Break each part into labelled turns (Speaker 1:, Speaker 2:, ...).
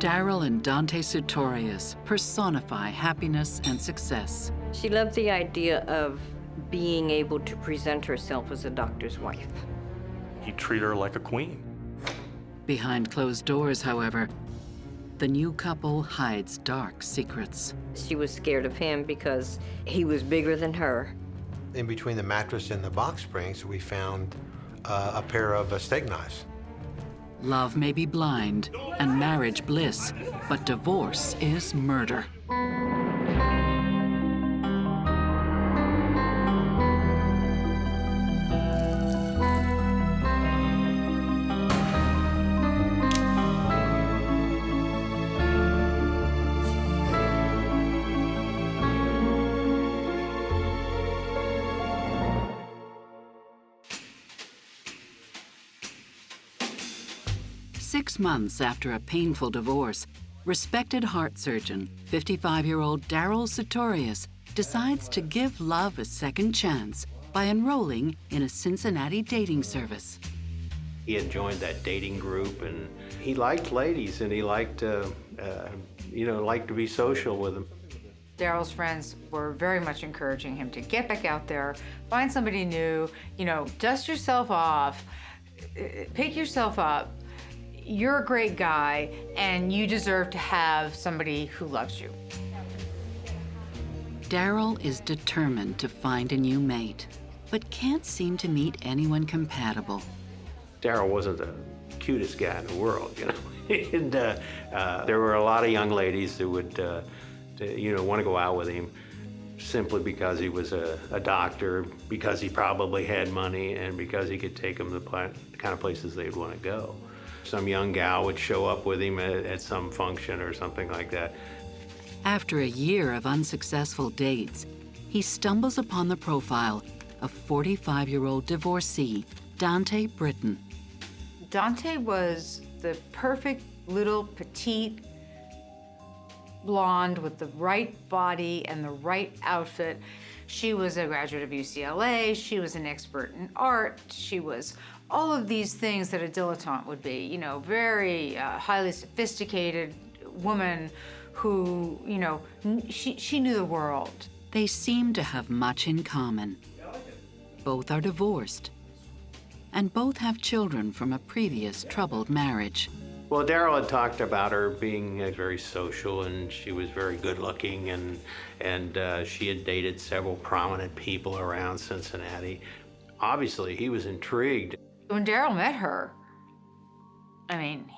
Speaker 1: Daryl and Dante Sutorius personify happiness and success.
Speaker 2: She loved the idea of being able to present herself as a doctor's wife.
Speaker 3: He treated her like a queen.
Speaker 1: Behind closed doors, however, the new couple hides dark secrets.
Speaker 2: She was scared of him because he was bigger than her.
Speaker 4: In between the mattress and the box springs, we found a pair of steak knives.
Speaker 1: Love may be blind and marriage bliss, but divorce is murder. Six months after a painful divorce, respected heart surgeon, 55-year-old Daryl Sutorius, decides to give love a second chance by enrolling in a Cincinnati dating service.
Speaker 5: He had joined that dating group, and he liked ladies, and he liked to be social with them.
Speaker 6: Daryl's friends were very much encouraging him to get back out there, find somebody new, dust yourself off, pick yourself up. You're a great guy, and you deserve to have somebody who loves you.
Speaker 1: Daryl is determined to find a new mate, but can't seem to meet anyone compatible.
Speaker 5: Daryl wasn't the cutest guy in the world, and there were a lot of young ladies that would, want to go out with him simply because he was a doctor, because he probably had money, and because he could take them to the kind of places they'd want to go. Some young gal would show up with him at some function or something like that.
Speaker 1: After a year of unsuccessful dates, he stumbles upon the profile of 45-year-old divorcee, Dante Britton.
Speaker 6: Dante was the perfect little petite blonde with the right body and the right outfit. She was a graduate of UCLA, she was an expert in art, she was all of these things that a dilettante would be, very highly sophisticated woman who, she knew the world.
Speaker 1: They seem to have much in common. Both are divorced, and both have children from a previous troubled marriage.
Speaker 5: Well, Daryl had talked about her being very social, and she was very good looking, and she had dated several prominent people around Cincinnati. Obviously, he was intrigued.
Speaker 6: When Daryl met her,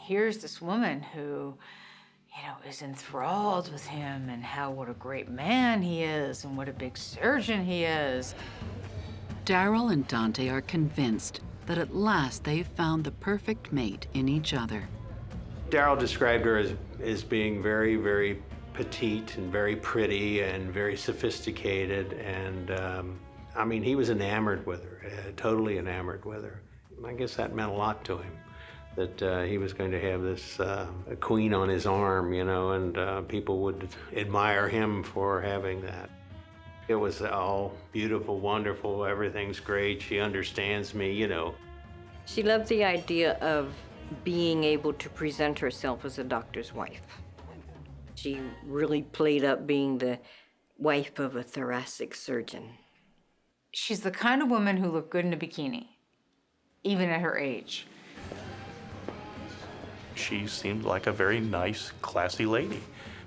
Speaker 6: here's this woman who, is enthralled with him and what a great man he is and what a big surgeon he is.
Speaker 1: Daryl and Dante are convinced that at last they've found the perfect mate in each other.
Speaker 5: Daryl described her as being very, very petite and very pretty and very sophisticated, and he was enamored with her, totally enamored with her. I guess that meant a lot to him, that he was going to have this a queen on his arm, and people would admire him for having that. It was all beautiful, wonderful, everything's great, she understands me,
Speaker 2: She loved the idea of being able to present herself as a doctor's wife. She really played up being the wife of a thoracic surgeon.
Speaker 6: She's the kind of woman who looked good in a bikini, even at her age.
Speaker 3: She seemed like a very nice, classy lady.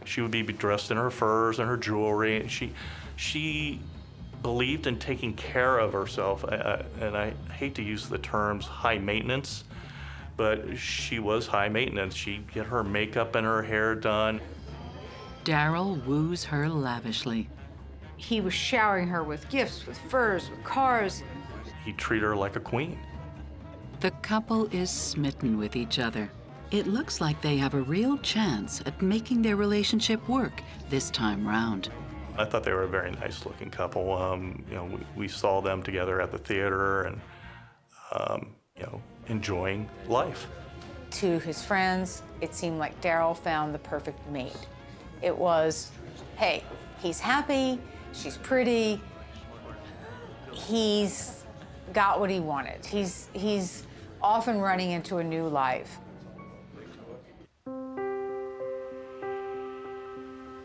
Speaker 3: She would be dressed in her furs and her jewelry. She believed in taking care of herself, and I hate to use the terms high maintenance, but she was high maintenance. She'd get her makeup and her hair done.
Speaker 1: Daryl woos her lavishly.
Speaker 6: He was showering her with gifts, with furs, with cars.
Speaker 3: He treated her like a queen.
Speaker 1: The couple is smitten with each other. It looks like they have a real chance at making their relationship work this time round.
Speaker 3: I thought they were a very nice-looking couple. We saw them together at the theater and, enjoying life.
Speaker 6: To his friends, it seemed like Daryl found the perfect mate. It was, hey, he's happy, she's pretty, he's got what he wanted. He's off and running into a new life.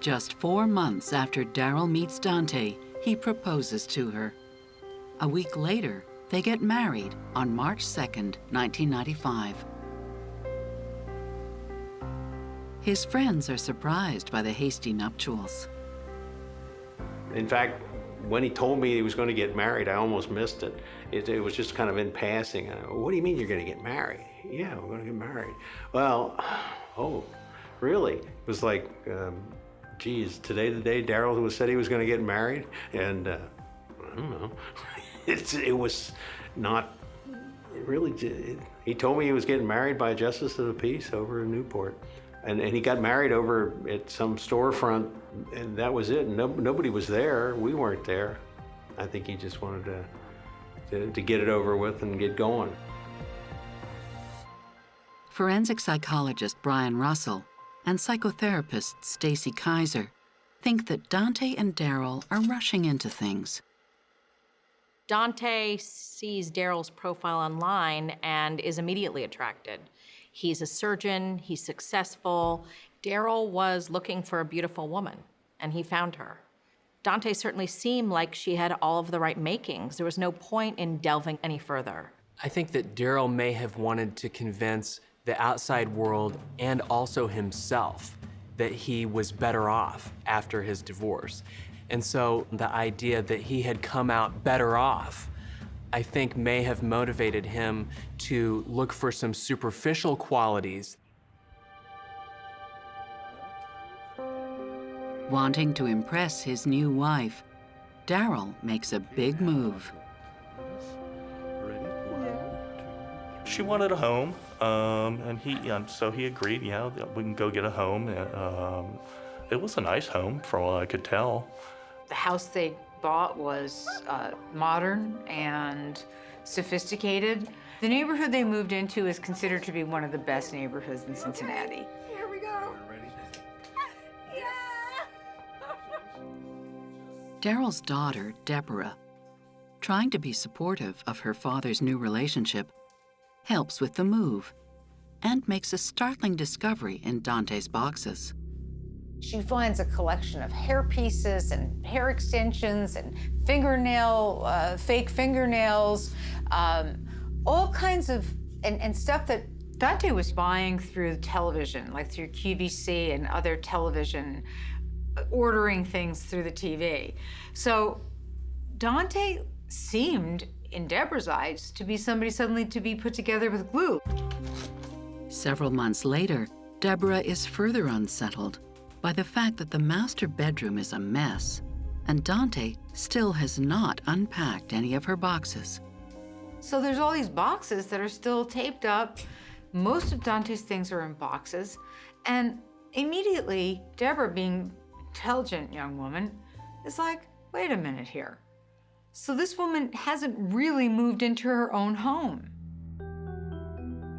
Speaker 1: Just 4 months after Daryl meets Dante, he proposes to her. A week later, they get married on March 2nd, 1995. His friends are surprised by the hasty nuptials.
Speaker 5: In fact, when he told me he was going to get married, I almost missed it. It was just kind of in passing. What do you mean you're going to get married? Yeah, we're going to get married. Well, oh, really? It was like, geez, today the day Daryl said he was going to get married? And I don't know. It was not really, he told me he was getting married by a justice of the peace over in Newport. And he got married over at some storefront, and that was it. Nobody was there. We weren't there. I think he just wanted to get it over with and get going.
Speaker 1: Forensic psychologist Brian Russell and psychotherapist Stacy Kaiser think that Dante and Daryl are rushing into things.
Speaker 7: Dante sees Daryl's profile online and is immediately attracted. He's a surgeon, he's successful. Daryl was looking for a beautiful woman, and he found her. Dante certainly seemed like she had all of the right makings. There was no point in delving any further.
Speaker 8: I think that Daryl may have wanted to convince the outside world and also himself that he was better off after his divorce. And so the idea that he had come out better off, I think may have motivated him to look for some superficial qualities.
Speaker 1: Wanting to impress his new wife, Daryl makes a big move.
Speaker 3: She wanted a home, so he agreed, yeah, we can go get a home. It was a nice home, from what I could tell.
Speaker 6: The house they bought was modern and sophisticated. The neighborhood they moved into is considered to be one of the best neighborhoods in Cincinnati.
Speaker 9: Here we go.
Speaker 1: Daryl's daughter, Deborah, trying to be supportive of her father's new relationship, helps with the move and makes a startling discovery in Dante's boxes.
Speaker 6: She finds a collection of hair pieces and hair extensions and fake fingernails, all kinds of, and stuff that Dante was buying through television, like through QVC and other television, ordering things through the TV. So Dante seemed, in Deborah's eyes, to be somebody suddenly to be put together with glue.
Speaker 1: Several months later, Deborah is further unsettled by the fact that the master bedroom is a mess, and Dante still has not unpacked any of her boxes.
Speaker 6: So there's all these boxes that are still taped up. Most of Dante's things are in boxes, and immediately, Deborah, being an intelligent young woman, is like, wait a minute here. So this woman hasn't really moved into her own home.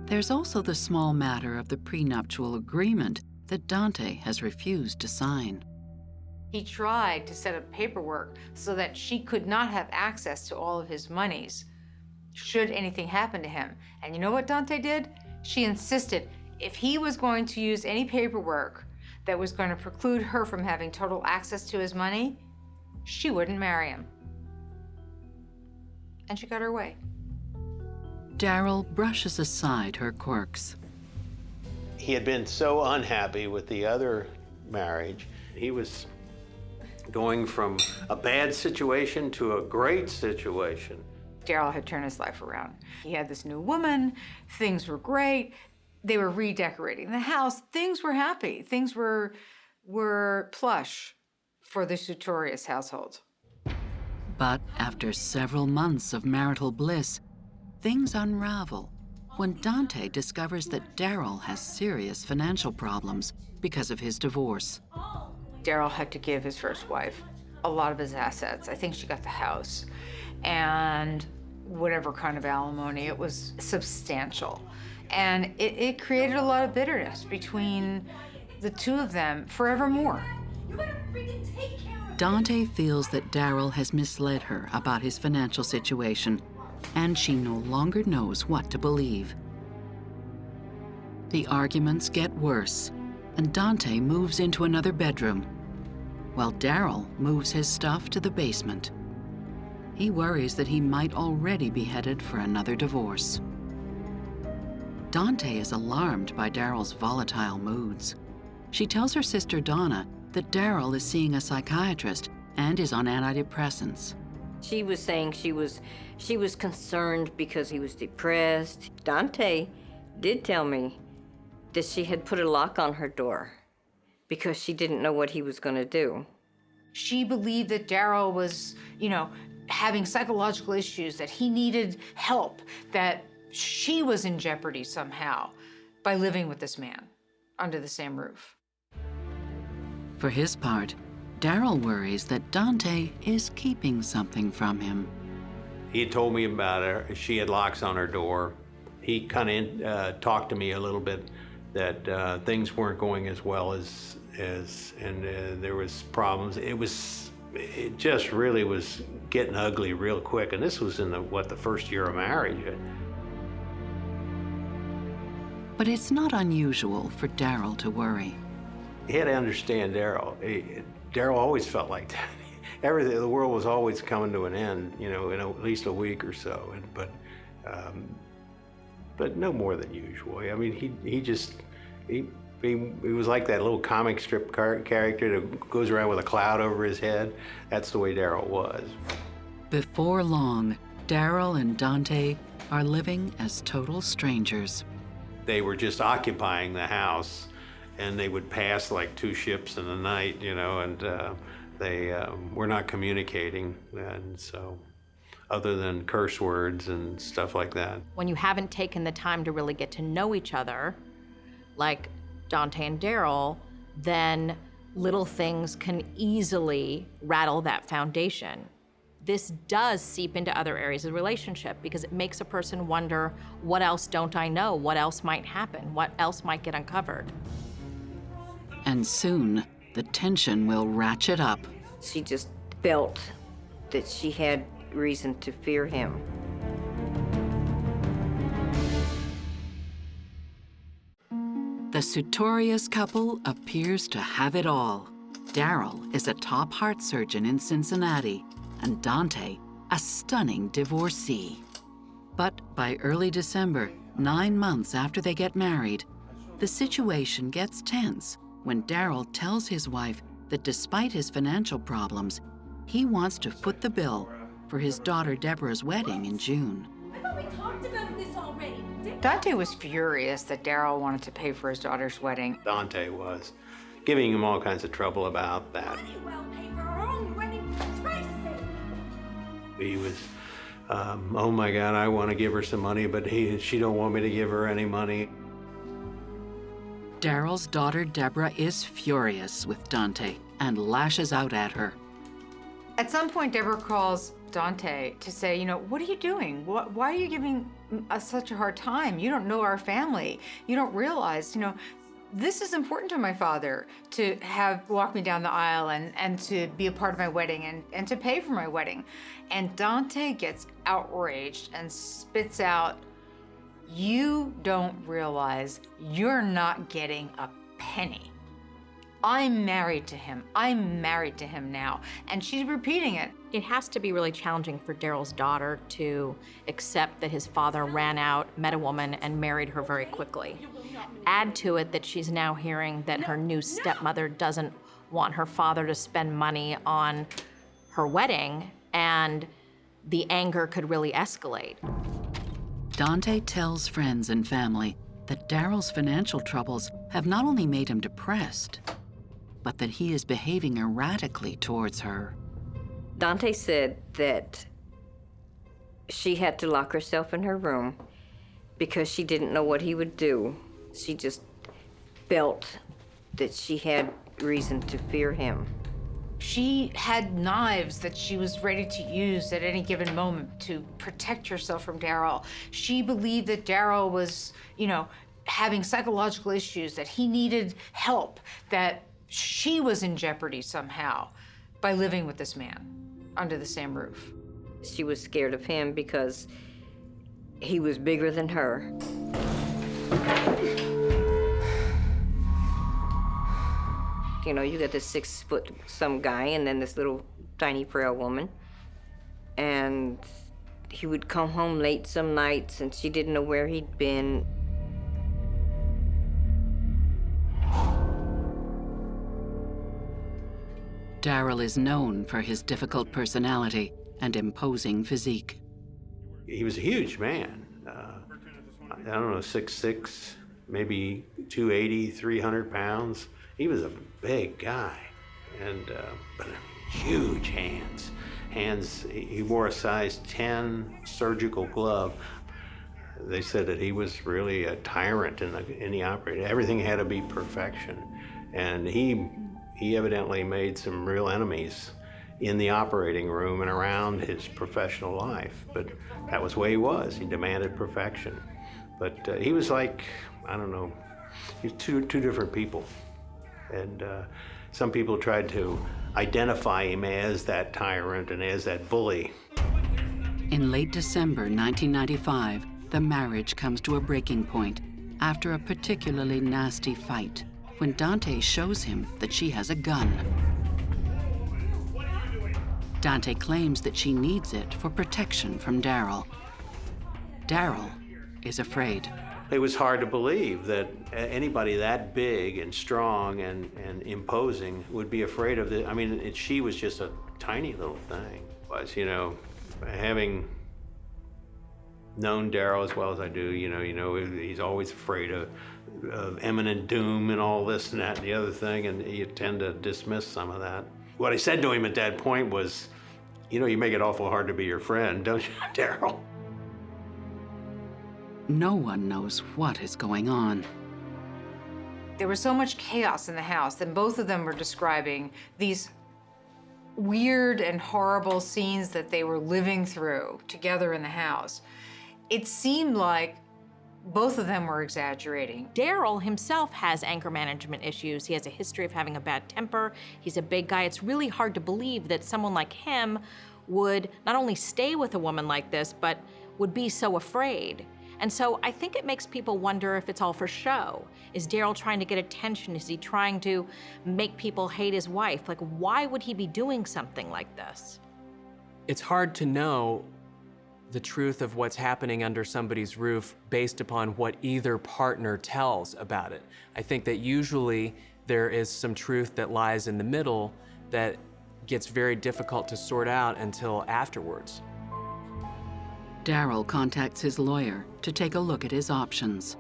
Speaker 1: There's also the small matter of the prenuptial agreement that Dante has refused to sign.
Speaker 6: He tried to set up paperwork so that she could not have access to all of his monies should anything happen to him. And you know what Dante did? She insisted if he was going to use any paperwork that was going to preclude her from having total access to his money, she wouldn't marry him. And she got her way.
Speaker 1: Daryl brushes aside her quirks.
Speaker 5: He had been so unhappy with the other marriage. He was going from a bad situation to a great situation.
Speaker 6: Daryl had turned his life around. He had this new woman, things were great. They were redecorating the house, things were happy. Things were plush for the Sutorius household.
Speaker 1: But after several months of marital bliss, things unravel when Dante discovers that Daryl has serious financial problems because of his divorce.
Speaker 6: Daryl had to give his first wife a lot of his assets. I think she got the house and whatever kind of alimony. It was substantial. And it created a lot of bitterness between the two of them forevermore.
Speaker 9: You better freaking take care of
Speaker 1: Dante feels that Daryl has misled her about his financial situation, and she no longer knows what to believe. The arguments get worse, and Dante moves into another bedroom, while Daryl moves his stuff to the basement. He worries that he might already be headed for another divorce. Dante is alarmed by Daryl's volatile moods. She tells her sister Donna that Daryl is seeing a psychiatrist and is on antidepressants.
Speaker 2: She was saying she was concerned because he was depressed. Dante did tell me that she had put a lock on her door because she didn't know what he was going to do.
Speaker 6: She believed that Daryl was, having psychological issues, that he needed help, that she was in jeopardy somehow by living with this man under the same roof.
Speaker 1: For his part, Daryl worries that Dante is keeping something from him.
Speaker 5: He had told me about her. She had locks on her door. He kind of talked to me a little bit that things weren't going as well as there was problems. It just really was getting ugly real quick. And this was in the first year of marriage.
Speaker 1: But it's not unusual for Daryl to worry.
Speaker 5: You had to understand Daryl. Daryl always felt like that. Everything, the world was always coming to an end, in at least a week or so. But no more than usual. I mean, he was like that little comic strip character that goes around with a cloud over his head. That's the way Daryl was.
Speaker 1: Before long, Daryl and Dante are living as total strangers.
Speaker 5: They were just occupying the house, and they would pass like 2 ships in the night, and they were not communicating. And so, other than curse words and stuff like that.
Speaker 7: When you haven't taken the time to really get to know each other, like Dante and Daryl, then little things can easily rattle that foundation. This does seep into other areas of the relationship because it makes a person wonder, what else don't I know? What else might happen? What else might get uncovered?
Speaker 1: And soon, the tension will ratchet up.
Speaker 2: She just felt that she had reason to fear him.
Speaker 1: The Sutorius couple appears to have it all. Daryl is a top heart surgeon in Cincinnati, and Dante, a stunning divorcee. But by early December, 9 months after they get married, the situation gets tense when Daryl tells his wife that despite his financial problems, he wants to foot the bill for his daughter Deborah's wedding in June.
Speaker 9: I thought we talked about this already.
Speaker 6: Dante was furious that Daryl wanted to pay for his daughter's wedding.
Speaker 5: Dante was giving him all kinds of trouble about that.
Speaker 9: Might well pay for her own wedding for Christ's sake.
Speaker 5: He was, oh my God, I want to give her some money, but she don't want me to give her any money.
Speaker 1: Daryl's daughter Deborah is furious with Dante and lashes out at her.
Speaker 6: At some point, Deborah calls Dante to say, what are you doing? Why are you giving us such a hard time? You don't know our family. You don't realize, this is important to my father to walk me down the aisle and to be a part of my wedding and to pay for my wedding. And Dante gets outraged and spits out, "You don't realize you're not getting a penny. I'm married to him. I'm married to him now." And she's repeating it.
Speaker 7: It has to be really challenging for Daryl's daughter to accept that his father ran out, met a woman, and married her very quickly. Add to it that she's now hearing that her new stepmother doesn't want her father to spend money on her wedding, and the anger could really escalate.
Speaker 1: Dante tells friends and family that Daryl's financial troubles have not only made him depressed, but that he is behaving erratically towards her.
Speaker 2: Dante said that she had to lock herself in her room because she didn't know what he would do. She just felt that she had reason to fear him.
Speaker 6: She had knives that she was ready to use at any given moment to protect herself from Daryl. She believed that Daryl was, having psychological issues, that he needed help, that she was in jeopardy somehow by living with this man under the same roof.
Speaker 2: She was scared of him because he was bigger than her. You know, you got this 6-foot some guy and then this little tiny frail woman. And he would come home late some nights and she didn't know where he'd been.
Speaker 1: Daryl is known for his difficult personality and imposing physique.
Speaker 5: He was a huge man. I don't know, 6'6", maybe 280, 300 pounds. He was a big guy, and but huge hands. He wore a size 10 surgical glove. They said that he was really a tyrant in the operating. Everything had to be perfection, and he evidently made some real enemies in the operating room and around his professional life. But that was the way he was. He demanded perfection. But he was like, I don't know, he was two different people. And some people tried to identify him as that tyrant and as that bully.
Speaker 1: In late December 1995, the marriage comes to a breaking point after a particularly nasty fight when Dante shows him that she has a gun. Dante claims that she needs it for protection from Daryl. Daryl is afraid.
Speaker 5: It was hard to believe that anybody that big and strong and imposing would be afraid of this. I mean, she was just a tiny little thing. You know, having known Daryl as well as I do, you know, he's always afraid of imminent doom and all this and that and the other thing, and you tend to dismiss some of that. What I said to him at that point was, you know, you make it awful hard to be your friend, don't you, Daryl?
Speaker 1: No one knows what is going on.
Speaker 6: There was so much chaos in the house that both of them were describing these weird and horrible scenes that they were living through together in the house. It seemed like both of them were exaggerating.
Speaker 7: Daryl himself has anger management issues. He has a history of having a bad temper. He's a big guy. It's really hard to believe that someone like him would not only stay with a woman like this, but would be so afraid. And so I think it makes people wonder if it's all for show. Is Daryl trying to get attention? Is he trying to make people hate his wife? Like, why would he be doing something like this?
Speaker 8: It's hard to know the truth of what's happening under somebody's roof based upon what either partner tells about it. I think that usually there is some truth that lies in the middle that gets very difficult to sort out until afterwards.
Speaker 1: Daryl contacts his lawyer to take a look at his options.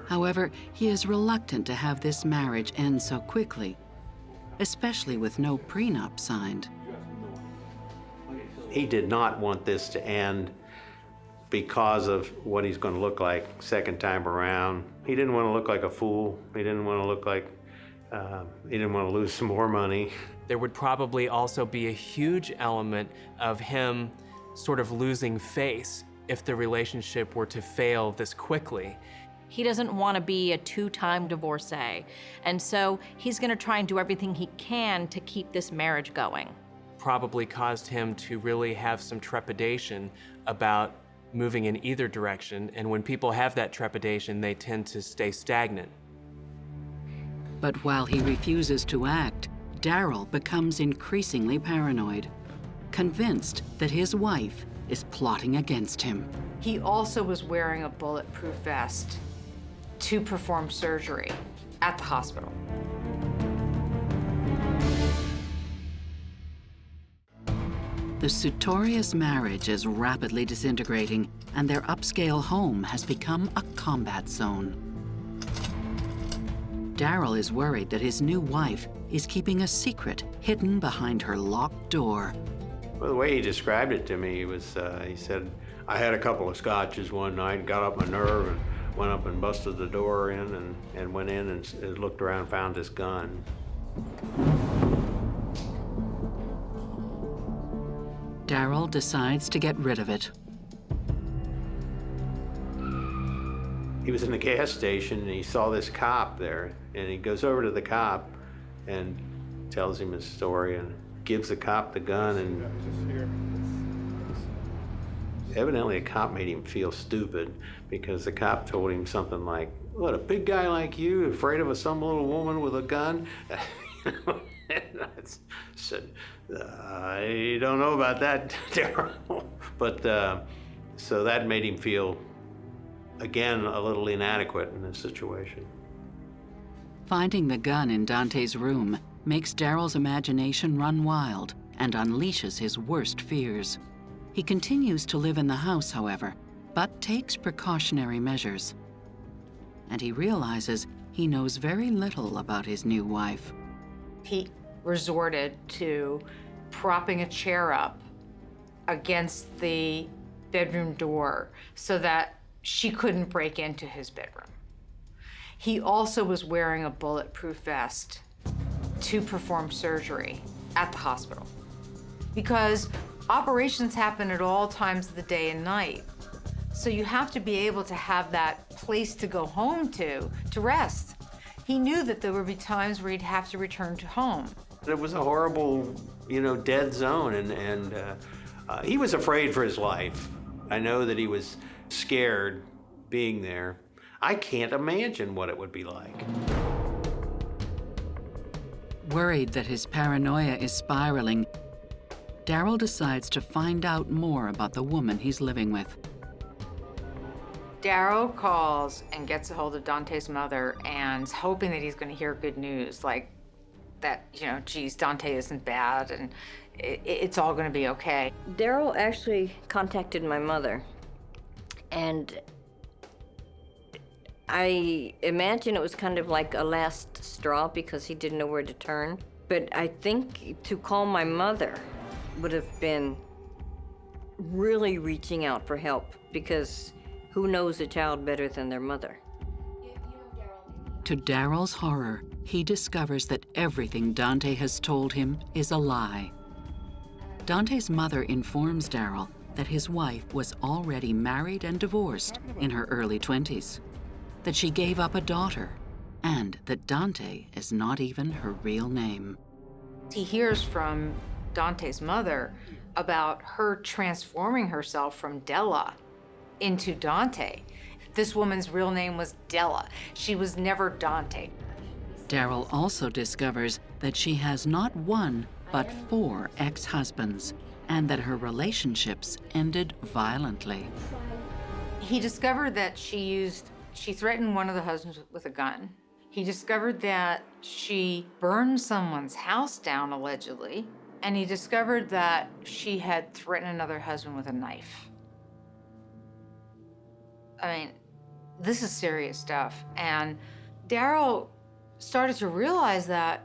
Speaker 1: However, he is reluctant to have this marriage end so quickly, especially with no prenup signed.
Speaker 5: He did not want this to end because of what he's going to look like second time around. He didn't want to look like a fool. He didn't want to look like, he didn't want to lose some more money.
Speaker 8: There would probably also be a huge element of him sort of losing face if the relationship were to fail this quickly.
Speaker 7: He doesn't want to be a 2-time divorcee, and so he's going to try and do everything he can to keep this marriage going.
Speaker 8: Probably caused him to really have some trepidation about moving in either direction, and when people have that trepidation, they tend to stay stagnant.
Speaker 1: But while he refuses to act, Daryl becomes increasingly paranoid, convinced that his wife is plotting against him.
Speaker 6: He also was wearing a bulletproof vest to perform surgery at the hospital.
Speaker 1: The Sutorius marriage is rapidly disintegrating, and their upscale home has become a combat zone. Daryl is worried that his new wife is keeping a secret hidden behind her locked door.
Speaker 5: Well, the way he described it to me was, he said, I had a couple of scotches one night, got up my nerve, and went up and busted the door in, and went in and looked around and found this gun.
Speaker 1: Daryl decides to get rid of it.
Speaker 5: He was in the gas station and he saw this cop there, and he goes over to the cop and tells him his story and gives the cop the gun, and evidently the cop made him feel stupid because the cop told him something like, What, a big guy like you, afraid of some little woman with a gun? And I said, I don't know about that, Daryl. But so that made him feel, again, a little inadequate in this situation.
Speaker 1: Finding the gun in Dante's room makes Daryl's imagination run wild and unleashes his worst fears. He continues to live in the house, however, but takes precautionary measures. And he realizes he knows very little about his new wife.
Speaker 6: He resorted to propping a chair up against the bedroom door so that she couldn't break into his bedroom. He also was wearing a bulletproof vest to perform surgery at the hospital because operations happen at all times of the day and night. So you have to be able to have that place to go home to rest. He knew that there would be times where he'd have to return to home.
Speaker 5: It was a horrible, dead zone, and he was afraid for his life. I know that he was scared being there. I can't imagine what it would be like.
Speaker 1: Worried that his paranoia is spiraling, Daryl decides to find out more about the woman he's living with.
Speaker 6: Daryl calls and gets a hold of Dante's mother and is hoping that he's going to hear good news, like that, geez, Dante isn't bad and it's all going to be okay.
Speaker 2: Daryl actually contacted my mother, and I imagine it was kind of like a last straw because he didn't know where to turn. But I think to call my mother would have been really reaching out for help, because who knows a child better than their mother?
Speaker 1: To Daryl's horror, he discovers that everything Dante has told him is a lie. Dante's mother informs Daryl that his wife was already married and divorced in her early 20s, that she gave up a daughter, and that Dante is not even her real name.
Speaker 6: He hears from Dante's mother about her transforming herself from Della into Dante. This woman's real name was Della. She was never Dante.
Speaker 1: Daryl also discovers that she has not one, but 4 ex-husbands, and that her relationships ended violently.
Speaker 6: He discovered that she threatened one of the husbands with a gun. He discovered that she burned someone's house down, allegedly, and he discovered that she had threatened another husband with a knife. I mean, this is serious stuff. And Daryl started to realize that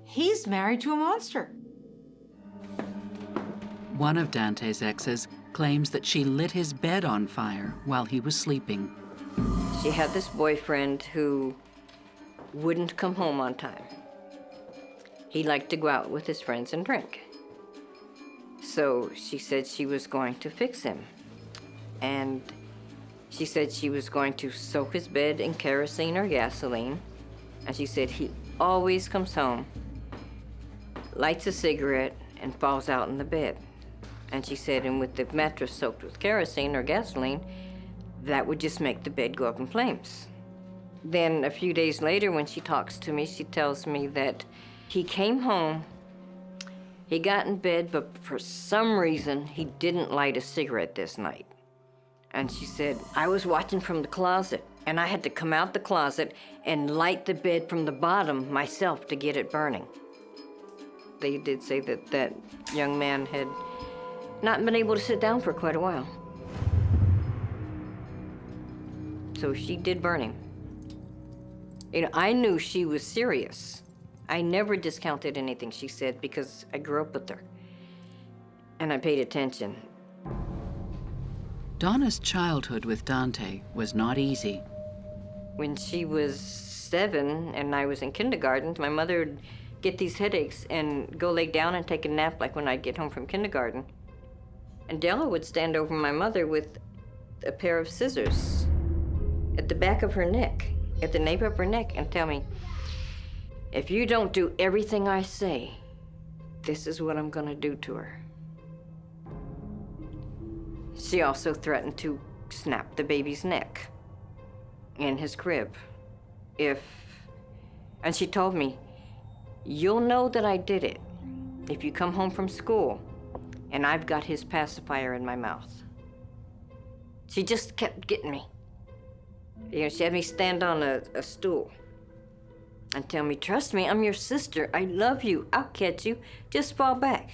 Speaker 6: he's married to a monster.
Speaker 1: One of Dante's exes claims that she lit his bed on fire while he was sleeping.
Speaker 2: She had this boyfriend who wouldn't come home on time. He liked to go out with his friends and drink. So she said she was going to fix him. And she said she was going to soak his bed in kerosene or gasoline. And she said he always comes home, lights a cigarette, and falls out in the bed. And she said, and with the mattress soaked with kerosene or gasoline, that would just make the bed go up in flames. Then a few days later, when she talks to me, she tells me that he came home, he got in bed, but for some reason, he didn't light a cigarette this night. And she said, I was watching from the closet, and I had to come out the closet and light the bed from the bottom myself to get it burning. They did say that that young man had not been able to sit down for quite a while. So she did burn him. I knew she was serious. I never discounted anything she said because I grew up with her. And I paid attention.
Speaker 1: Donna's childhood with Dante was not easy.
Speaker 2: When she was 7 and I was in kindergarten, my mother would get these headaches and go lay down and take a nap like when I'd get home from kindergarten. And Della would stand over my mother with a pair of scissors at the back of her neck, at the nape of her neck, and tell me, if you don't do everything I say, this is what I'm gonna do to her. She also threatened to snap the baby's neck. in his crib. And she told me, you'll know that I did it if you come home from school and I've got his pacifier in my mouth. She just kept getting me. You know, she had me stand on a stool and tell me, trust me, I'm your sister. I love you. I'll catch you. Just fall back.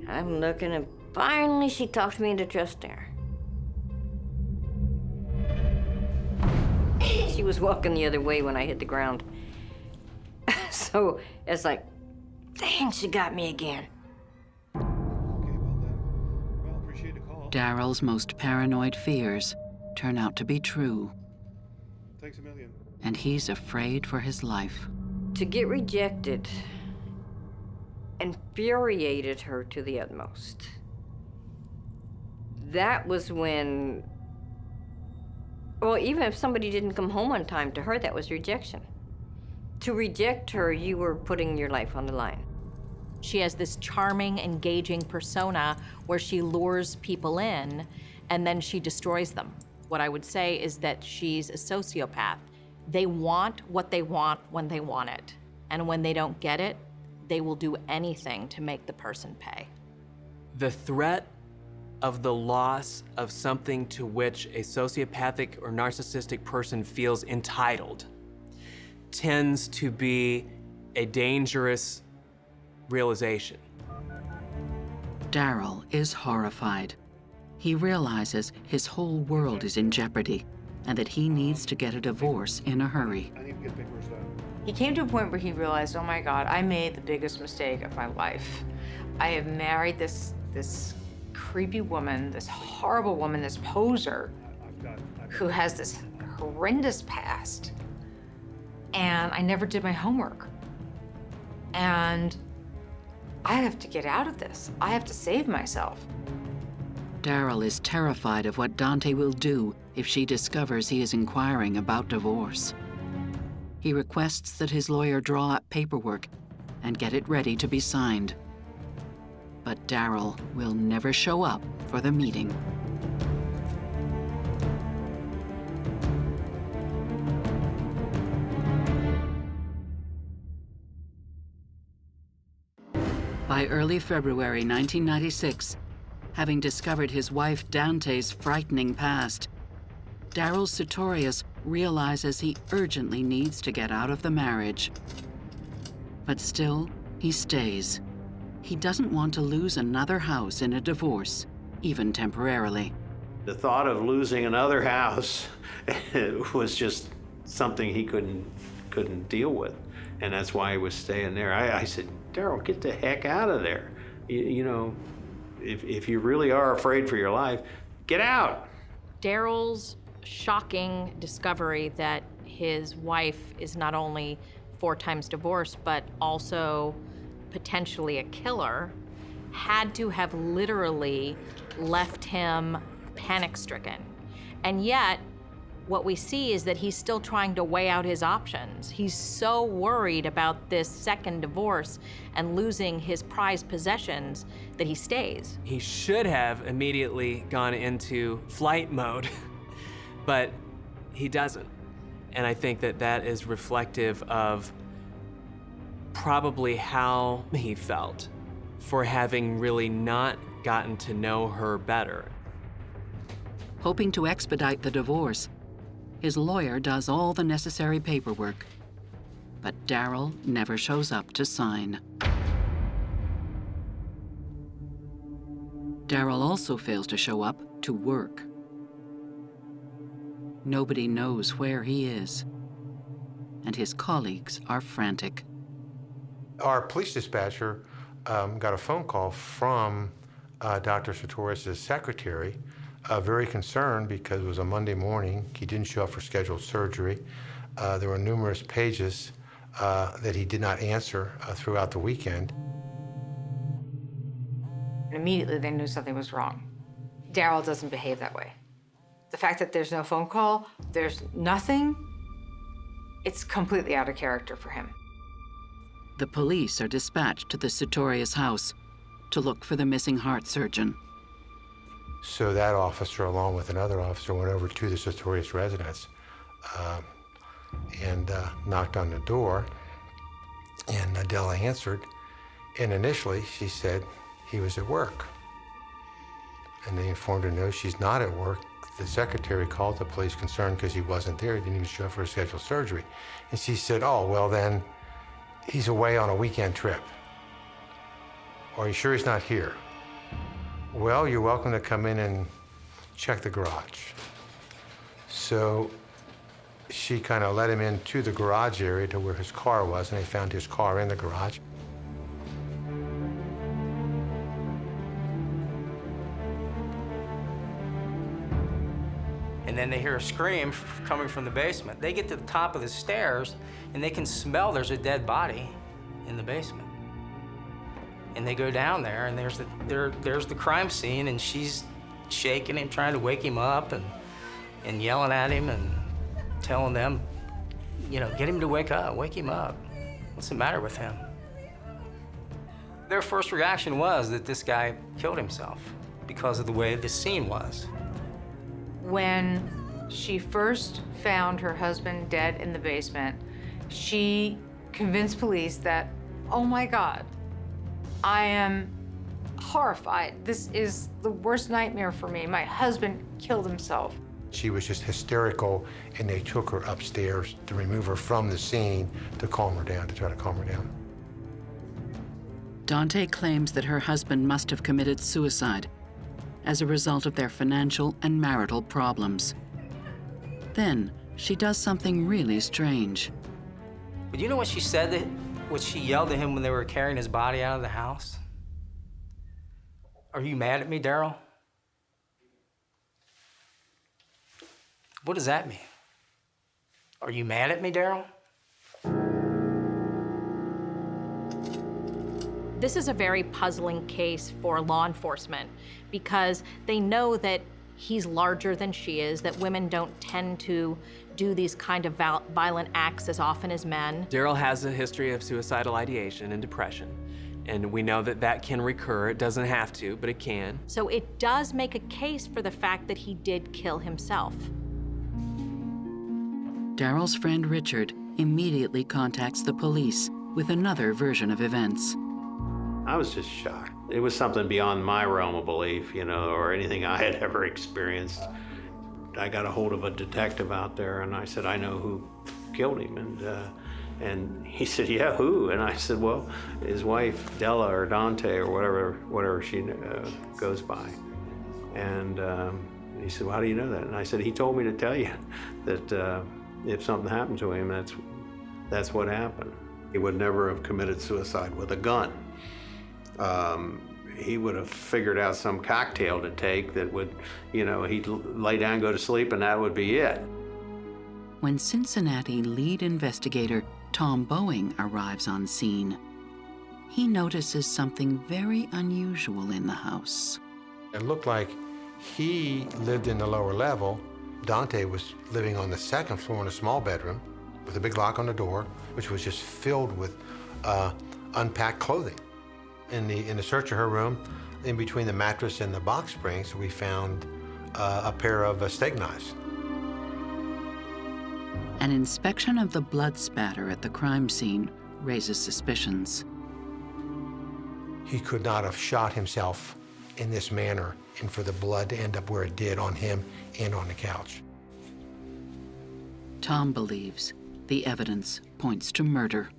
Speaker 2: I'm looking, and finally she talked me into trusting her. She was walking the other way when I hit the ground. So it's like, dang, she got me again.
Speaker 1: Daryl's most paranoid fears turn out to be true.
Speaker 10: Thanks a million.
Speaker 1: And he's afraid for his life.
Speaker 2: To get rejected infuriated her to the utmost. That was when, well, even if somebody didn't come home on time, to her, that was rejection. To reject her, you were putting your life on the line.
Speaker 7: She has this charming, engaging persona where she lures people in and then she destroys them. What I would say is that she's a sociopath. They want what they want when they want it. And when they don't get it, they will do anything to make the person pay.
Speaker 8: The threat of the loss of something to which a sociopathic or narcissistic person feels entitled tends to be a dangerous realization.
Speaker 1: Daryl is horrified. He realizes his whole world is in jeopardy and that he needs to get a divorce in a hurry.
Speaker 10: I need to get papers done.
Speaker 6: He came to a point where he realized, oh my God, I made the biggest mistake of my life. I have married this creepy woman, this horrible woman, this poser, who has this horrendous past. And I never did my homework. And I have to get out of this. I have to save myself.
Speaker 1: Daryl is terrified of what Dante will do if she discovers he is inquiring about divorce. He requests that his lawyer draw up paperwork and get it ready to be signed. But Daryl will never show up for the meeting. By early February 1996, having discovered his wife Dante's frightening past, Daryl Sutorius realizes he urgently needs to get out of the marriage. But still, he stays. He doesn't want to lose another house in a divorce, even temporarily.
Speaker 5: The thought of losing another house was just something he couldn't deal with. And that's why he was staying there. I said, Daryl, get the heck out of there. You know, if you really are afraid for your life, get out.
Speaker 7: Daryl's shocking discovery that his wife is not only 4 times divorced, but also potentially a killer, had to have literally left him panic-stricken. And yet, what we see is that he's still trying to weigh out his options. He's so worried about this second divorce and losing his prized possessions that he stays.
Speaker 8: He should have immediately gone into flight mode, but he doesn't. And I think that that is reflective of probably how he felt for having really not gotten to know her better.
Speaker 1: Hoping to expedite the divorce, his lawyer does all the necessary paperwork, but Daryl never shows up to sign. Daryl also fails to show up to work. Nobody knows where he is, and his colleagues are frantic.
Speaker 4: Our police dispatcher got a phone call from Dr. Sutorius' secretary, very concerned because it was a Monday morning. He didn't show up for scheduled surgery. There were numerous pages that he did not answer throughout the weekend.
Speaker 6: Immediately, they knew something was wrong. Daryl doesn't behave that way. The fact that there's no phone call, there's nothing, it's completely out of character for him.
Speaker 1: The police are dispatched to the Sutorius house to look for the missing heart surgeon.
Speaker 4: So that officer, along with another officer, went over to the Sutorius residence and knocked on the door. And Adela answered. And initially, she said he was at work. And they informed her, no, she's not at work. The secretary called the police concerned because he wasn't there. He didn't even show up for a scheduled surgery. And she said, oh, well, then he's away on a weekend trip. Are you sure he's not here? Well, you're welcome to come in and check the garage. So she kind of led him into the garage area to where his car was, and they found his car in the garage.
Speaker 11: And then they hear a scream coming from the basement. They get to the top of the stairs, and they can smell there's a dead body in the basement. And they go down there, and there's the crime scene, and she's shaking him, trying to wake him up, and yelling at him, and telling them, you know, get him to wake him up. What's the matter with him? Their first reaction was that this guy killed himself because of the way the scene was.
Speaker 6: When she first found her husband dead in the basement, she convinced police that, oh my God, I am horrified. This is the worst nightmare for me. My husband killed himself.
Speaker 4: She was just hysterical, and they took her upstairs to remove her from the scene to calm her down, to try to calm her down.
Speaker 1: Dante claims that her husband must have committed suicide as a result of their financial and marital problems. Then she does something really strange.
Speaker 11: But you know what she said, what she yelled at him when they were carrying his body out of the house? Are you mad at me, Daryl? What does that mean? Are you mad at me, Daryl?
Speaker 7: This is a very puzzling case for law enforcement because they know that he's larger than she is, that women don't tend to do these kind of violent acts as often as men.
Speaker 8: Daryl has a history of suicidal ideation and depression, and we know that that can recur. It doesn't have to, but it can.
Speaker 7: So it does make a case for the fact that he did kill himself.
Speaker 1: Daryl's friend Richard immediately contacts the police with another version of events.
Speaker 5: I was just shocked. It was something beyond my realm of belief, you know, or anything I had ever experienced. I got a hold of a detective out there, and I said, I know who killed him. And he said, yeah, who? And I said, well, his wife, Della, or Dante, or whatever she goes by. And he said, well, how do you know that? And I said, he told me to tell you that if something happened to him, that's what happened. He would never have committed suicide with a gun. He would have figured out some cocktail to take that would, you know, he'd lay down, go to sleep, and that would be it.
Speaker 1: When Cincinnati lead investigator Tom Boeing arrives on scene, he notices something very unusual in the house.
Speaker 4: It looked like he lived in the lower level. Dante was living on the second floor in a small bedroom with a big lock on the door, which was just filled with unpacked clothing. In the search of her room, in between the mattress and the box springs, we found a pair of steak knives.
Speaker 1: An inspection of the blood spatter at the crime scene raises suspicions.
Speaker 4: He could not have shot himself in this manner and for the blood to end up where it did on him and on the couch.
Speaker 1: Tom believes the evidence points to murder.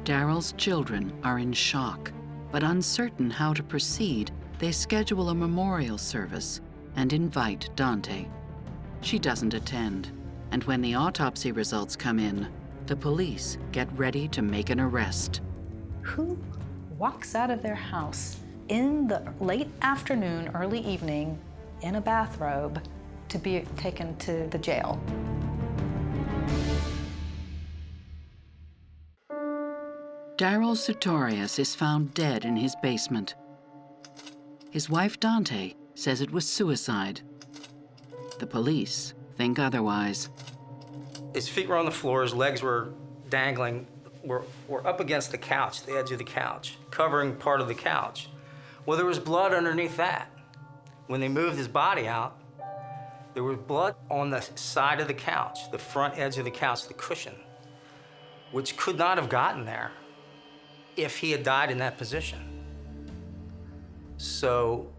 Speaker 1: Daryl's children are in shock, but uncertain how to proceed, they schedule a memorial service and invite Dante. She doesn't attend, and when the autopsy results come in, the police get ready to make an arrest.
Speaker 12: Who walks out of their house in the late afternoon, early evening, in a bathrobe to be taken to the jail?
Speaker 1: Daryl Sutorius is found dead in his basement. His wife Dante says it was suicide. The police think otherwise.
Speaker 11: His feet were on the floor, his legs were dangling, were up against the couch, the edge of the couch, covering part of the couch. Well, there was blood underneath that. When they moved his body out, there was blood on the side of the couch, the front edge of the couch, the cushion, which could not have gotten there if he had died in that position. So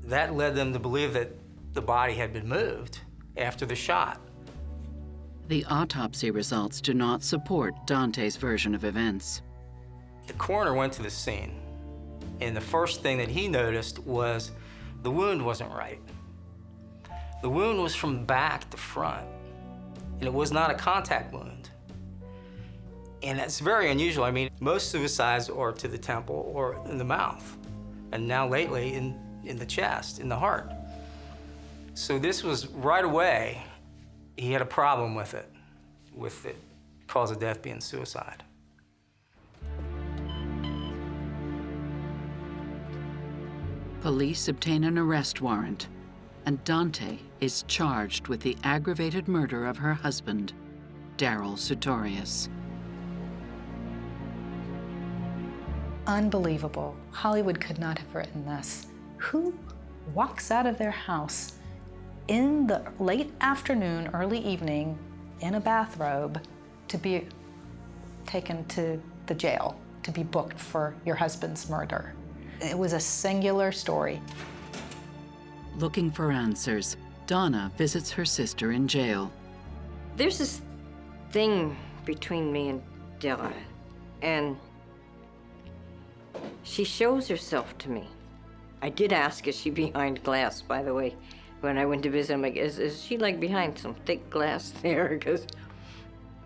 Speaker 11: that led them to believe that the body had been moved after the shot.
Speaker 1: The autopsy results do not support Dante's version of events.
Speaker 11: The coroner went to the scene, and the first thing that he noticed was the wound wasn't right. The wound was from back to front, and it was not a contact wound. And that's very unusual. I mean, most suicides are to the temple or in the mouth, and now lately in the chest, in the heart. So this was right away, he had a problem with the cause of death being suicide.
Speaker 1: Police obtain an arrest warrant, and Dante is charged with the aggravated murder of her husband, Daryl Sutorius.
Speaker 12: Unbelievable. Hollywood could not have written this. Who walks out of their house in the late afternoon, early evening, in a bathrobe to be taken to the jail, to be booked for your husband's murder? It was a singular story.
Speaker 1: Looking for answers, Donna visits her sister in jail.
Speaker 2: There's this thing between me and Della, and she shows herself to me. I did ask, is she behind glass, by the way, when I went to visit. I'm like, is she like behind some thick glass there? Because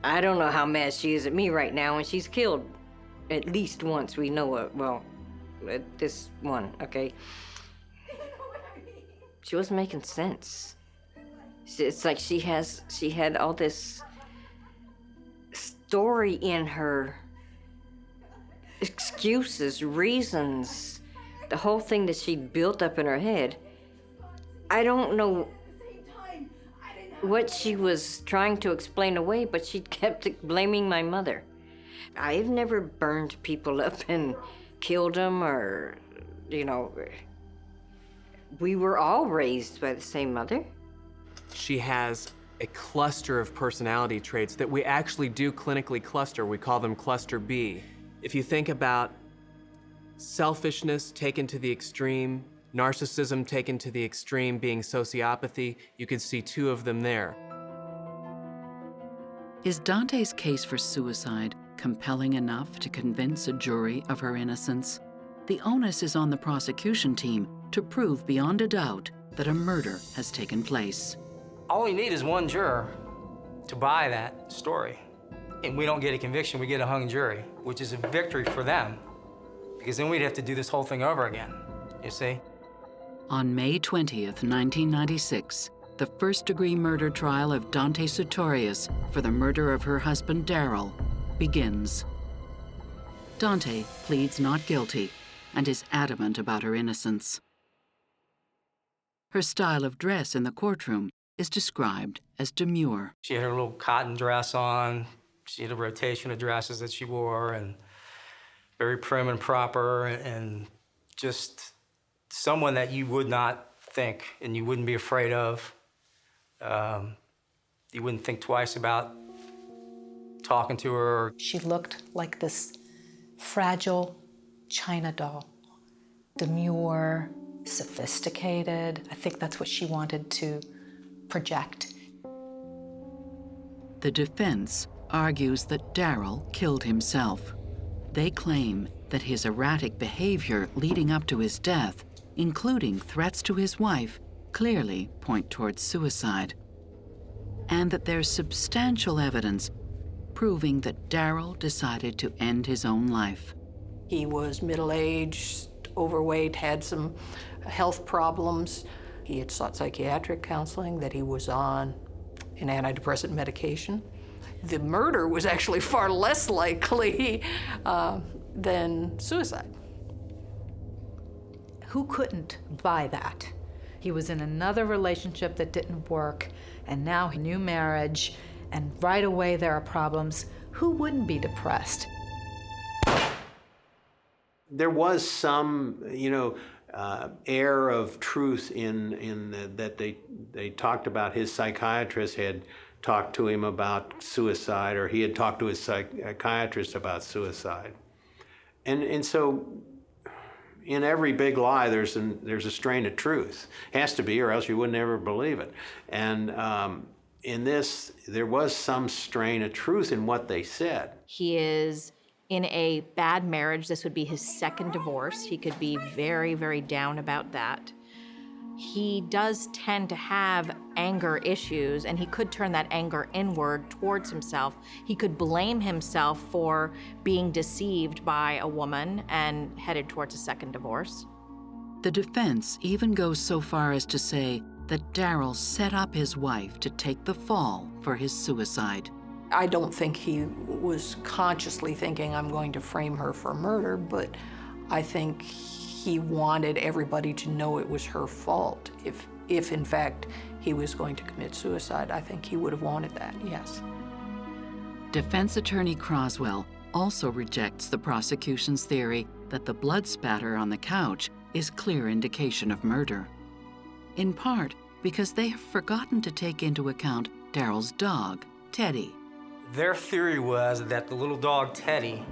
Speaker 2: I don't know how mad she is at me right now, and she's killed at least once. We know it, well, this one, okay? She wasn't making sense. It's like she had all this story in her, excuses, reasons, the whole thing that she built up in her head. I don't know what she was trying to explain away, but she kept blaming my mother. I've never burned people up and killed them, or, you know, we were all raised by the same mother.
Speaker 8: She has a cluster of personality traits that we actually do clinically cluster. We call them cluster B. If you think about selfishness taken to the extreme, narcissism taken to the extreme being sociopathy, you could see two of them there.
Speaker 1: Is Dante's case for suicide compelling enough to convince a jury of her innocence? The onus is on the prosecution team to prove beyond a doubt that a murder has taken place.
Speaker 11: All we need is one juror to buy that story. And we don't get a conviction, we get a hung jury, which is a victory for them, because then we'd have to do this whole thing over again, you see?
Speaker 1: On May 20th, 1996, the first-degree murder trial of Dante Sutorius for the murder of her husband Daryl begins. Dante pleads not guilty and is adamant about her innocence. Her style of dress in the courtroom is described as demure.
Speaker 11: She had her little cotton dress on. She had a rotation of dresses that she wore, and very prim and proper, and just someone that you would not think and you wouldn't be afraid of. You wouldn't think twice about talking to her.
Speaker 12: She looked like this fragile China doll, demure, sophisticated. I think that's what she wanted to project.
Speaker 1: The defense argues that Daryl killed himself. They claim that his erratic behavior leading up to his death, including threats to his wife, clearly point towards suicide, and that there's substantial evidence proving that Daryl decided to end his own life.
Speaker 13: He was middle-aged, overweight, had some health problems. He had sought psychiatric counseling, that he was on an antidepressant medication. The murder was actually far less likely than suicide.
Speaker 12: Who couldn't buy that? He was in another relationship that didn't work, and now a new marriage, and right away there are problems. Who wouldn't be depressed?
Speaker 5: There was some, air of truth that they talked about. His psychiatrist had talked to him about suicide, or he had talked to his psychiatrist about suicide. And so in every big lie, there's a strain of truth. Has to be, or else you would never believe it. And in this, there was some strain of truth in what they said.
Speaker 7: He is in a bad marriage. This would be his second divorce. He could be very, very down about that. He does tend to have anger issues, and he could turn that anger inward towards himself. He could blame himself for being deceived by a woman and headed towards a second divorce.
Speaker 1: The defense even goes so far as to say that Daryl set up his wife to take the fall for his suicide.
Speaker 13: I don't think he was consciously thinking, I'm going to frame her for murder, but I think he wanted everybody to know it was her fault. If in fact he was going to commit suicide, I think he would have wanted that, yes.
Speaker 1: Defense attorney Croswell also rejects the prosecution's theory that the blood spatter on the couch is clear indication of murder. In part because they have forgotten to take into account Daryl's dog, Teddy.
Speaker 11: Their theory was that the little dog, Teddy,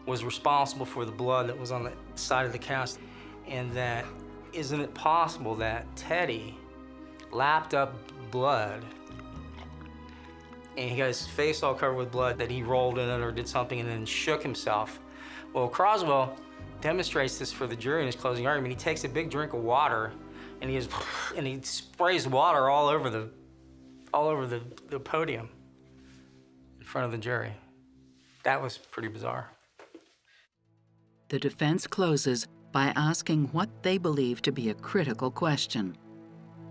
Speaker 11: was responsible for the blood that was on the side of the couch, and that isn't it possible that Teddy lapped up blood and he got his face all covered with blood, that he rolled in it or did something and then shook himself. Well, Croswell demonstrates this for the jury in his closing argument. He takes a big drink of water and he sprays water all over the podium in front of the jury. That was pretty bizarre.
Speaker 1: The defense closes by asking what they believe to be a critical question.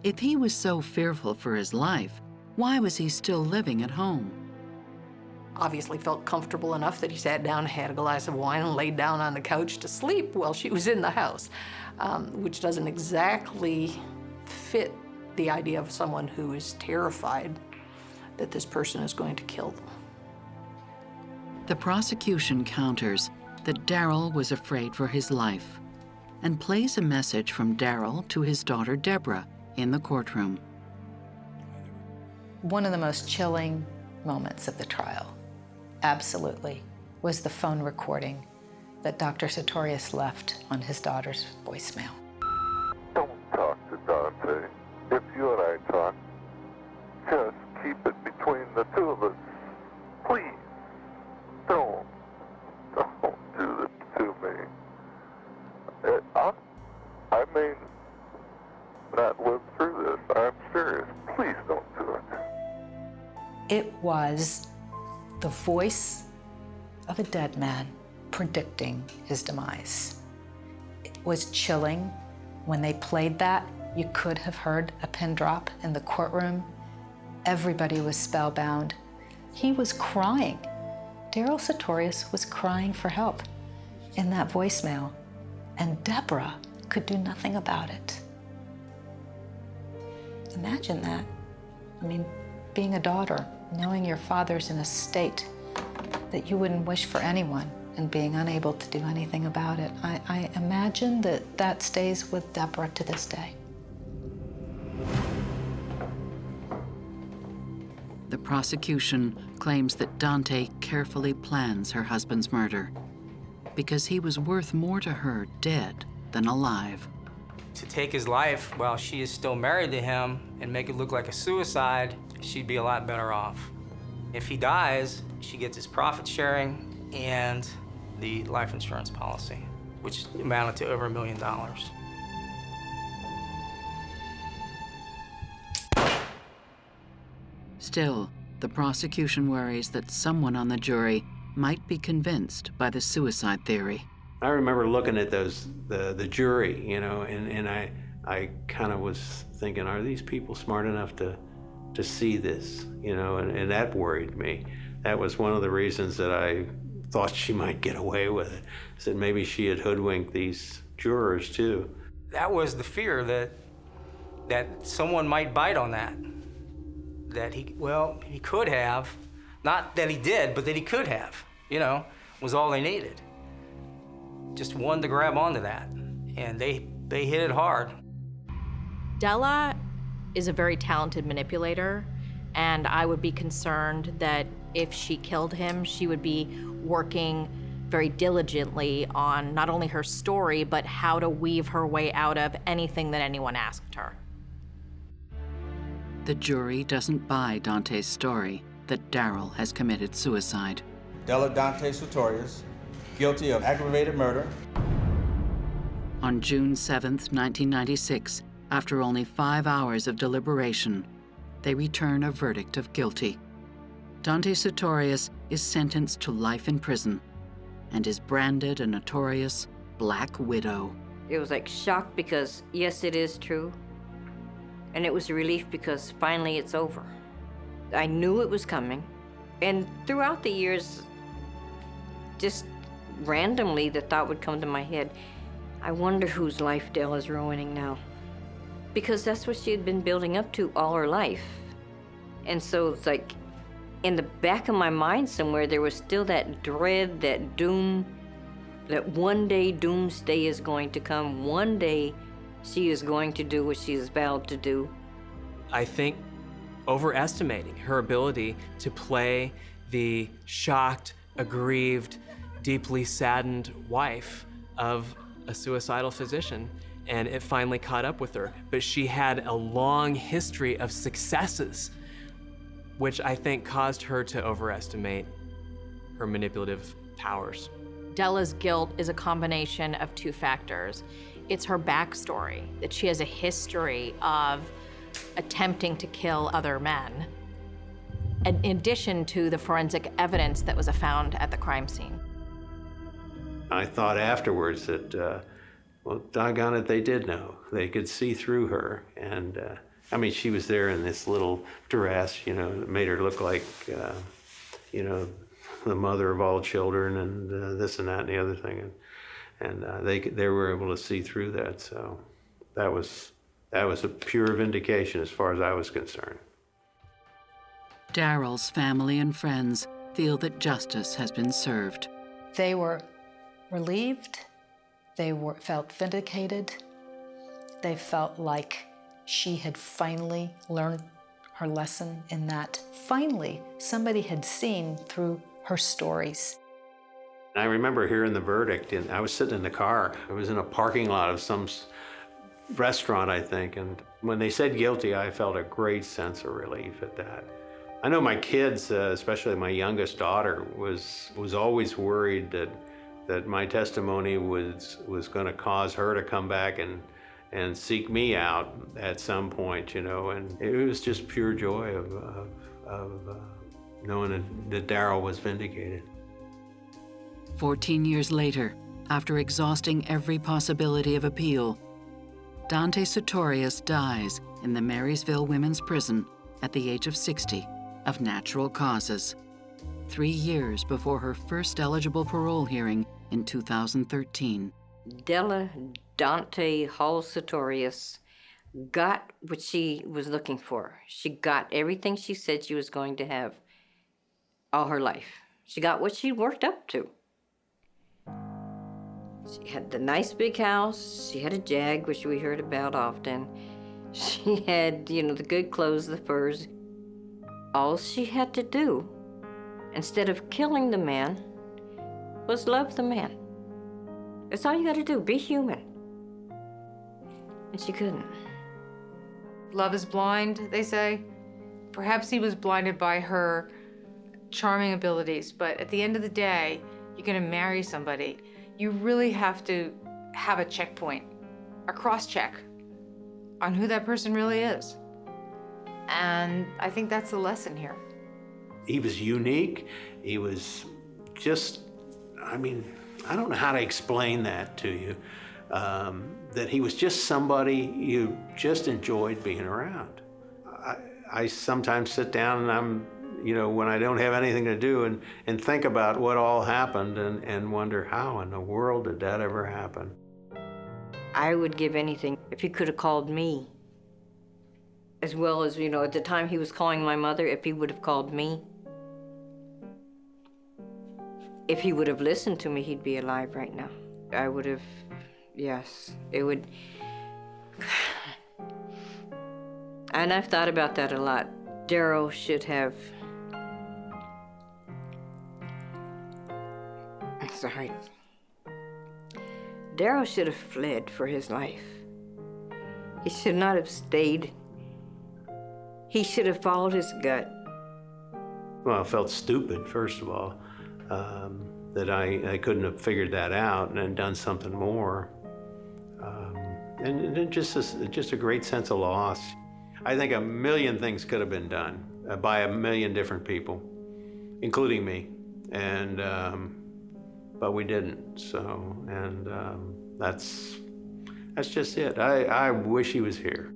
Speaker 1: If he was so fearful for his life, why was he still living at home?
Speaker 13: Obviously felt comfortable enough that he sat down, had a glass of wine, and laid down on the couch to sleep while she was in the house, which doesn't exactly fit the idea of someone who is terrified that this person is going to kill them.
Speaker 1: The prosecution counters that Daryl was afraid for his life and plays a message from Daryl to his daughter Deborah in the courtroom.
Speaker 12: One of the most chilling moments of the trial, absolutely, was the phone recording that Dr. Sutorius left on his daughter's voicemail.
Speaker 14: Don't talk to Dante. If you and I talk, just keep it between the two of us. Please, don't do this to me. I may not live through this. I'm serious. Please don't do it.
Speaker 12: It was the voice of a dead man predicting his demise. It was chilling. When they played that, you could have heard a pin drop in the courtroom. Everybody was spellbound. He was crying. Daryl Sutorius was crying for help in that voicemail, and Deborah could do nothing about it. Imagine that. I mean, being a daughter, knowing your father's in a state that you wouldn't wish for anyone and being unable to do anything about it. I imagine that stays with Deborah to this day.
Speaker 1: The prosecution claims that Dante carefully plans her husband's murder because he was worth more to her dead than alive.
Speaker 11: To take his life while she is still married to him and make it look like a suicide, she'd be a lot better off. If he dies, she gets his profit sharing and the life insurance policy, which amounted to over $1 million.
Speaker 1: Still, the prosecution worries that someone on the jury might be convinced by the suicide theory.
Speaker 5: I remember looking at the jury, and I kind of was thinking, are these people smart enough to see this, and that worried me. That was one of the reasons that I thought she might get away with it, is that maybe she had hoodwinked these jurors too.
Speaker 11: That was the fear that someone might bite on that. That he could have, not that he did, but that he could have, was all they needed. just wanted to grab onto that. And they hit it hard.
Speaker 7: Della is a very talented manipulator, and I would be concerned that if she killed him, she would be working very diligently on not only her story, but how to weave her way out of anything that anyone asked her.
Speaker 1: The jury doesn't buy Dante's story that Daryl has committed suicide.
Speaker 15: Della Dante Sutorius, guilty of aggravated murder.
Speaker 1: On June 7th, 1996, after only 5 hours of deliberation, they return a verdict of guilty. Dante Sutorius is sentenced to life in prison and is branded a notorious Black Widow.
Speaker 2: It was like shock because, yes, it is true. And it was a relief because finally it's over. I knew it was coming. And throughout the years, just randomly, the thought would come to my head, I wonder whose life Dell is ruining now. Because that's what she had been building up to all her life. And so it's like, in the back of my mind somewhere, there was still that dread, that doom, that one day doomsday is going to come. One day she is going to do what she has vowed to do.
Speaker 8: I think overestimating her ability to play the shocked, aggrieved, deeply saddened wife of a suicidal physician, and it finally caught up with her. But she had a long history of successes, which I think caused her to overestimate her manipulative powers.
Speaker 7: Della's guilt is a combination of two factors. It's her backstory, that she has a history of attempting to kill other men, in addition to the forensic evidence that was found at the crime scene.
Speaker 5: I thought afterwards that, well, doggone it, they did know. They could see through her. And I mean, she was there in this little dress, you know, that made her look like, you know, the mother of all children and this and that and the other thing. And they were able to see through that. So that was a pure vindication as far as I was concerned.
Speaker 1: Daryl's family and friends feel that justice has been served.
Speaker 12: They were relieved. They felt vindicated. They felt like she had finally learned her lesson in that finally somebody had seen through her stories.
Speaker 5: I remember hearing the verdict, and I was sitting in the car. I was in a parking lot of some restaurant, I think, and when they said guilty, I felt a great sense of relief at that. I know my kids, especially my youngest daughter, was always worried that my testimony was going to cause her to come back and seek me out at some point, you know, and it was just pure joy of knowing that Daryl was vindicated.
Speaker 1: 14 years later, after exhausting every possibility of appeal, Dante Sutorius dies in the Marysville Women's Prison at the age of 60 of natural causes, 3 years before her first eligible parole hearing in 2013.
Speaker 2: Della Dante Hall Sutorius got what she was looking for. She got everything she said she was going to have all her life. She got what she worked up to. She had the nice big house. She had a Jag, which we heard about often. She had, you know, the good clothes, the furs. All she had to do, instead of killing the man, was love the man. That's all you got to do, be human. And she couldn't.
Speaker 6: Love is blind, they say. Perhaps he was blinded by her charming abilities, but at the end of the day, you're gonna marry somebody. You really have to have a checkpoint, a cross-check on who that person really is. And I think that's the lesson here.
Speaker 5: He was unique. He was just, I mean, I don't know how to explain that to you, that he was just somebody you just enjoyed being around. I sometimes sit down and I'm, you know, when I don't have anything to do and think about what all happened and wonder how in the world did that ever happen.
Speaker 2: I would give anything if he could have called me. As well as, you know, at the time he was calling my mother, if he would have called me. If he would have listened to me, he'd be alive right now. I would have, yes, it would. And I've thought about that a lot. Daryl should have, sorry. Daryl should have fled for his life. He should not have stayed. He should have followed his gut.
Speaker 5: Well, I felt stupid, first of all, that I couldn't have figured that out and then done something more. And it just a great sense of loss. I think a million things could have been done by a million different people, including me, and but we didn't. So, and that's just it. I wish he was here.